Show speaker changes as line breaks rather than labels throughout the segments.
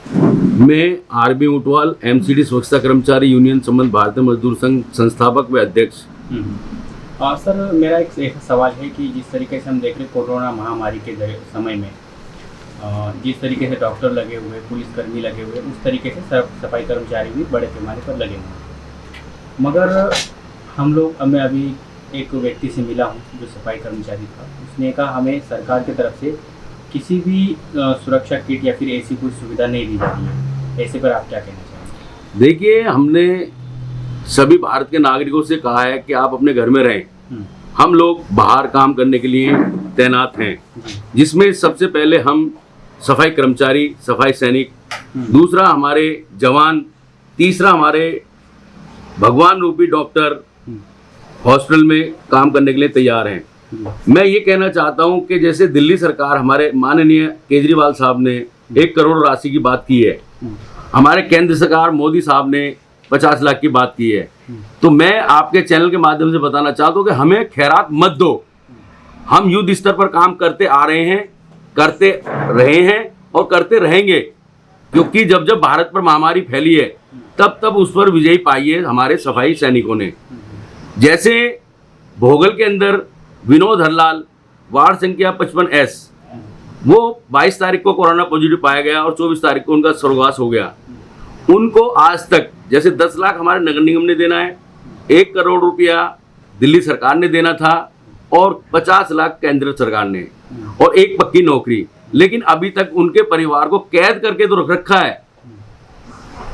मैं RB Untwal, MCD स्वच्छता कर्मचारी यूनियन संबंध भारतीय मजदूर संघ संस्थापक व अध्यक्ष।
सर, मेरा एक ऐसा सवाल है कि जिस तरीके से हम देख रहे कोरोना महामारी के समय में जिस तरीके से डॉक्टर लगे हुए, पुलिसकर्मी लगे हुए, उस तरीके से सफाई कर्मचारी भी बड़े पैमाने पर लगे हुए। मगर मैं अभी एक व्यक्ति से मिला हूँ जो सफाई कर्मचारी था, उसने कहा हमें सरकार की तरफ से किसी भी सुरक्षा किट या फिर ऐसी कोई सुविधा नहीं दी जा रही है। ऐसे पर आप क्या कहना चाहेंगे?
देखिए, हमने सभी भारत के नागरिकों से कहा है कि आप अपने घर में रहें। हम लोग बाहर काम करने के लिए तैनात हैं, जिसमें सबसे पहले हम सफाई कर्मचारी, सफाई सैनिक, दूसरा हमारे जवान, तीसरा हमारे भगवान रूपी डॉक्टर हॉस्पिटल में काम करने के लिए तैयार हैं। मैं ये कहना चाहता हूं कि जैसे दिल्ली सरकार, हमारे माननीय केजरीवाल साहब ने 1 करोड़ राशि की बात की है, हमारे केंद्र सरकार मोदी साहब ने 50 लाख की बात की है, तो मैं आपके चैनल के माध्यम से बताना चाहता हूं कि हमें खैरात मत दो। हम युद्ध स्तर पर काम करते आ रहे हैं, करते रहे हैं और करते रहेंगे, क्योंकि जब जब भारत पर महामारी फैली है तब तब उस पर विजय पाई है हमारे सफाई सैनिकों ने। जैसे भोगल के अंदर विनोद हरलाल, वार्ड संख्या 55S, वो 22 तारीख को कोरोना पॉजिटिव पाया गया और 24 तारीख को उनका स्वर्गवास हो गया। उनको आज तक जैसे 10 लाख हमारे नगर निगम ने देना है, 1 करोड़ रुपया दिल्ली सरकार ने देना था और 50 लाख केंद्र सरकार ने, और एक पक्की नौकरी, लेकिन अभी तक उनके परिवार को कैद करके तो रख रखा है,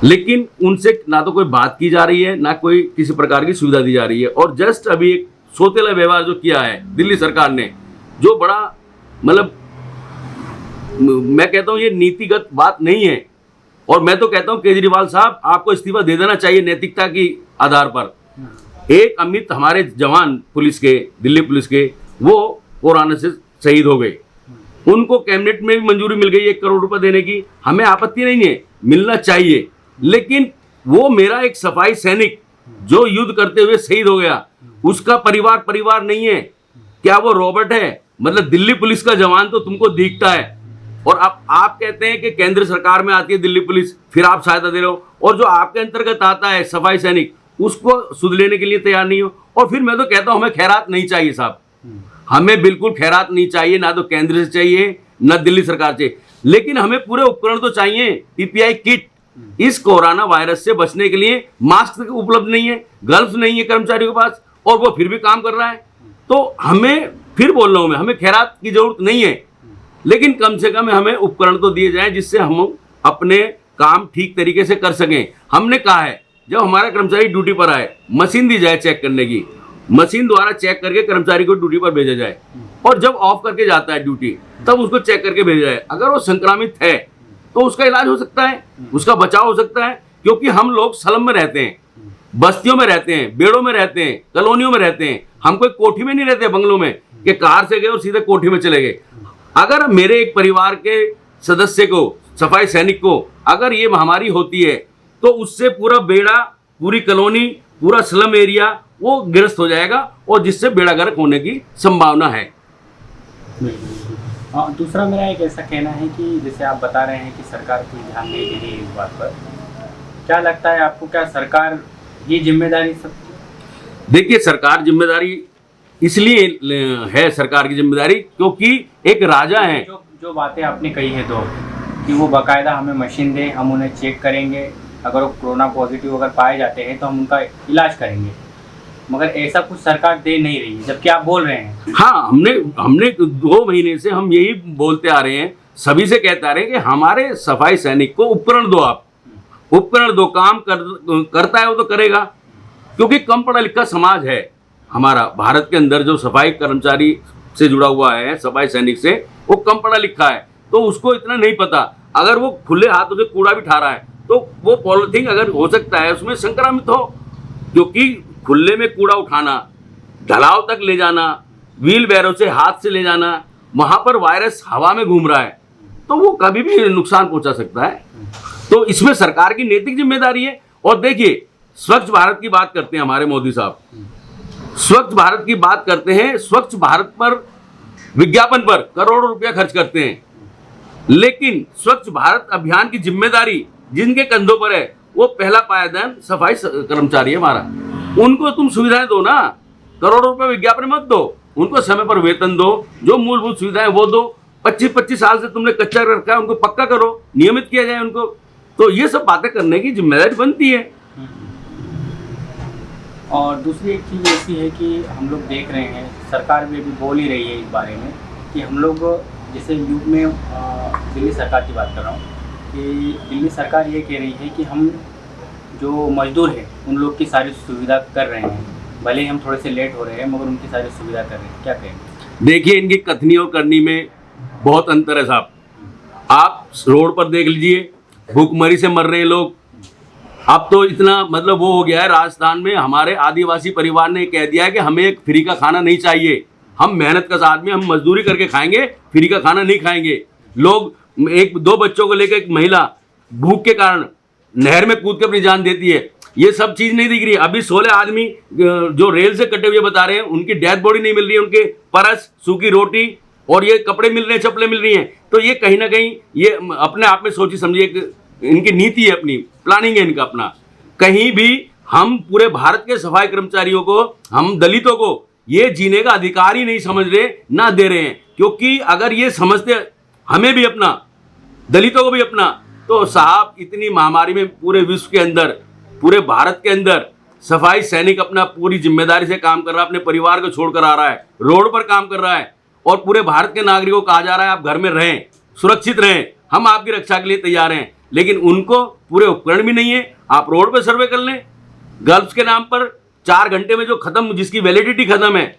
लेकिन उनसे ना तो कोई बात की जा रही है, ना कोई किसी प्रकार की सुविधा दी जा रही है। और जस्ट अभी एक सोतेला व्यवहार जो किया है दिल्ली सरकार ने, जो बड़ा मतलब मैं कहता हूं ये नीतिगत बात नहीं है, और मैं तो कहता हूं केजरीवाल साहब आपको इस्तीफा दे देना चाहिए नैतिकता की आधार पर। एक अमित हमारे जवान पुलिस के, दिल्ली पुलिस के, वो कोरोना से शहीद हो गए, उनको कैबिनेट में भी मंजूरी मिल गई 1 करोड़ रुपए देने की, हमें आपत्ति नहीं है, मिलना चाहिए। लेकिन वो मेरा एक सफाई सैनिक जो युद्ध करते हुए शहीद हो गया, उसका परिवार नहीं है क्या? वो रॉबर्ट है? मतलब दिल्ली पुलिस का जवान तो तुमको दिखता है, और अब आप कहते हैं कि केंद्र सरकार में आती है दिल्ली पुलिस, फिर आप सहायता दे रहे हो, और जो आपके अंतर्गत आता है सफाई सैनिक, उसको सुध लेने के लिए तैयार नहीं हो। और फिर मैं तो कहता हूं हमें खैरात नहीं चाहिए साहब, हमें बिल्कुल खैरात नहीं चाहिए, ना तो केंद्र से चाहिए ना दिल्ली सरकार से, लेकिन हमें पूरे उपकरण तो चाहिए, पीपीआई किट। इस कोरोना वायरस से बचने के लिए मास्क उपलब्ध नहीं है, ग्लव्स नहीं है कर्मचारियों के पास, और वो फिर भी काम कर रहा है। तो हमें, फिर बोल रहा हूं मैं, हमें खैरात की जरूरत नहीं है, लेकिन कम से कम हमें उपकरण तो दिए जाएं जिससे हम अपने काम ठीक तरीके से कर सकें। हमने कहा है जब हमारा कर्मचारी ड्यूटी पर आए, मशीन दी जाए चेक करने की, मशीन द्वारा चेक करके कर्मचारी को ड्यूटी पर भेजा जाए, और जब ऑफ करके जाता है ड्यूटी तब उसको चेक करके भेजा जाए। अगर वो संक्रमित है तो उसका इलाज हो सकता है, उसका बचाव हो सकता है, क्योंकि हम लोग स्लम में रहते हैं, बस्तियों में रहते हैं, बेड़ों में रहते हैं, कॉलोनियों में रहते हैं, हम कोई कोठी में नहीं रहते बंगलों में कि कार से गए और सीधे कोठी में चले गए। अगर मेरे एक परिवार के सदस्य को, सफाई सैनिक को अगर ये महामारी होती है तो उससे पूरा बेड़ा, पूरी कॉलोनी, पूरा स्लम एरिया वो ग्रस्त हो जाएगा, और जिससे बेड़ा गर्क होने की संभावना है।
दूसरा मेरा एक ऐसा कहना है कि जैसे आप बता रहे हैं कि सरकार कोई ध्यान नहीं दे रही है इस बात पर, क्या लगता है आपको, क्या सरकार ये जिम्मेदारी सब?
देखिए, सरकार जिम्मेदारी इसलिए है, सरकार की जिम्मेदारी क्योंकि एक राजा है।
जो बातें आपने कही है दो, कि वो बाकायदा हमें मशीन दें, हम उन्हें चेक करेंगे, अगर वो कोरोना पॉजिटिव अगर पाए जाते हैं तो हम उनका इलाज करेंगे, मगर ऐसा कुछ सरकार दे नहीं रही है, जबकि आप बोल रहे हैं।
हाँ, हमने 2 महीने से हम यही बोलते आ रहे हैं, सभी से कहते आ रहे हैं कि हमारे सफाई सैनिक को उपकरण दो, आप उपकरण दो, काम करता है वो तो करेगा, क्योंकि कम पढ़ा लिखा समाज है हमारा भारत के अंदर। जो सफाई कर्मचारी से जुड़ा हुआ है, सफाई सैनिक से, वो कम पढ़ा लिखा है, तो उसको इतना नहीं पता। अगर वो खुले हाथों से कूड़ा भी ठा रहा है तो वो पॉलिथीन अगर हो सकता है उसमें संक्रमित हो, क्योंकि खुले में कूड़ा उठाना, ढलाव तक ले जाना, व्हील बैरो से हाथ से ले जाना, वहां पर वायरस हवा में घूम रहा है, तो वो कभी भी नुकसान पहुंचा सकता है। तो इसमें सरकार की नैतिक जिम्मेदारी है। और देखिए, स्वच्छ भारत की बात करते हैं हमारे मोदी साहब, स्वच्छ भारत की बात करते हैं, स्वच्छ भारत पर विज्ञापन पर करोड़ों रुपया खर्च करते हैं, लेकिन स्वच्छ भारत अभियान की जिम्मेदारी जिनके कंधों पर है वो पहला पायदान सफाई कर्मचारी है हमारा। उनको तुम सुविधाएं दो ना, करोड़ों रुपए विज्ञापन मत दो, उनको समय पर वेतन दो, जो मूलभूत सुविधाएं वो दो। 25-25 साल से तुमने कच्चा रखा है, उनको पक्का करो, नियमित किया जाए उनको। तो ये सब बातें करने की जिम्मेदारी बनती है।
और दूसरी एक चीज़ ऐसी है कि हम लोग देख रहे हैं, सरकार भी अभी बोल ही रही है इस बारे में कि हम लोग जैसे युग में दिल्ली सरकार की बात कर रहा हूँ कि दिल्ली सरकार ये कह रही है कि हम जो मजदूर हैं उन लोग की सारी सुविधा कर रहे हैं, भले ही हम थोड़े से लेट हो रहे हैं मगर उनकी सारी सुविधा कर रहे हैं। क्या कहेंगे?
देखिए, इनकी कथनी और करनी में बहुत अंतर है साहब। आप रोड पर देख लीजिए, भूखमरी से मर रहे हैं लोग। अब तो इतना मतलब वो हो गया है, राजस्थान में हमारे आदिवासी परिवार ने कह दिया है कि हमें एक फ्री का खाना नहीं चाहिए, हम मेहनत का आदमी, हम मजदूरी करके खाएंगे, फ्री का खाना नहीं खाएंगे। लोग 1-2 बच्चों को लेकर एक महिला भूख के कारण नहर में कूद के अपनी जान देती है। ये सब चीज़ नहीं दिख रही। अभी 16 आदमी जो रेल से कटे हुए बता रहे हैं, उनकी डेड बॉडी नहीं मिल रही है, उनके परस, सूखी रोटी और ये कपड़े मिल रहे हैं, चप्पलें मिल रही हैं। तो ये कहीं ना कहीं ये अपने आप में सोची समझिए, इनकी नीति है, अपनी प्लानिंग है इनका अपना। कहीं भी हम पूरे भारत के सफाई कर्मचारियों को, हम दलितों को ये जीने का अधिकार ही नहीं समझ रहे, ना दे रहे हैं। क्योंकि अगर ये समझते हमें भी अपना, दलितों को भी अपना, तो साहब इतनी महामारी में पूरे विश्व के अंदर, पूरे भारत के अंदर सफाई सैनिक अपना पूरी जिम्मेदारी से काम कर रहा है, अपने परिवार को छोड़कर आ रहा है, रोड पर काम कर रहा है और पूरे भारत के नागरिकों को कहा जा रहा है आप घर में रहें, सुरक्षित रहें, हम आपकी रक्षा के लिए तैयार हैं। लेकिन उनको पूरे उपकरण भी नहीं है। आप रोड पर सर्वे कर लें, गर्ल्स के नाम पर 4 घंटे में जो खत्म, जिसकी वैलिडिटी खत्म है,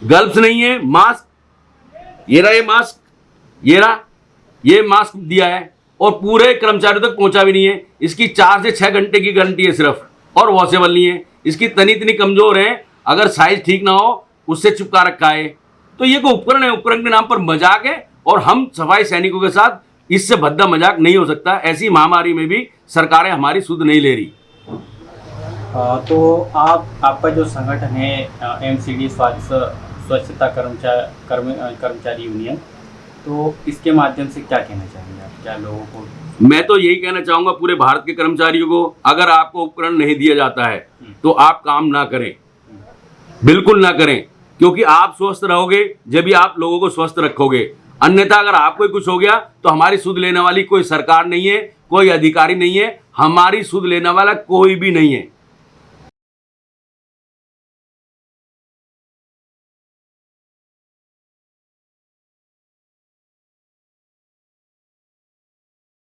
गर्ल्स नहीं है। मास्क, ये रहा, ये मास्क, ये रहा, ये मास्क दिया है और पूरे कर्मचारियों तक पहुंचा भी नहीं है। इसकी 4 से 6 घंटे की गारंटी है सिर्फ, और वॉशेबल नहीं है। इसकी तनी इतनी कमजोर है, अगर साइज ठीक ना हो उससे चिपका रखा है। तो ये कोई उपकरण है, उपकरण के नाम पर मजाक है। और हम सफाई सैनिकों के साथ इससे भद्दा मजाक नहीं हो सकता। ऐसी महामारी में भी सरकारें हमारी सुध नहीं ले रही।
तो आपका जो संगठन है MCD स्वच्छता कर्मचारी यूनियन, तो इसके माध्यम से क्या कहना चाहेंगे आप, क्या लोगों को?
मैं तो यही कहना चाहूँगा पूरे भारत के कर्मचारियों को, अगर आपको उपकरण नहीं दिया जाता है तो आप काम ना करें, बिल्कुल ना करें। क्योंकि आप स्वस्थ रहोगे जब भी आप लोगों को स्वस्थ रखोगे। अन्यथा अगर आपको कुछ हो गया तो हमारी सुध लेने वाली कोई सरकार नहीं है, कोई अधिकारी नहीं है, हमारी सुध लेने वाला कोई भी नहीं है।